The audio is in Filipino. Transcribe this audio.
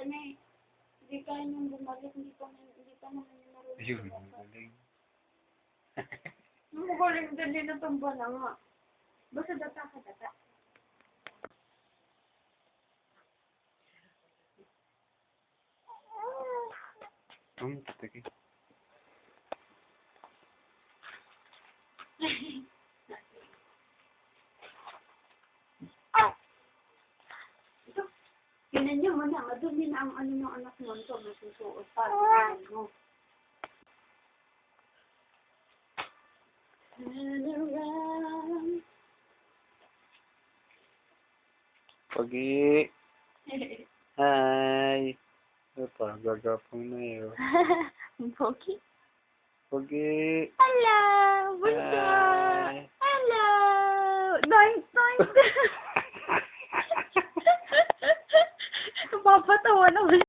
na eh. Hindi kaya nung bumalik, hindi pa naman yung marunong. Ayun, ang galing. Ang galing din na tumba na nga. Basta data ka data. Tatagi. Ito, kinan niyo mo na, madumi na ang ano ng anak mo. Ito, masusuot para sa mo. Pagi. Hi. Apa, gagapang na yun. Pogi. Pagi. Hello! What's up? Hi. Hello! Doink, doink! Papatawa naman.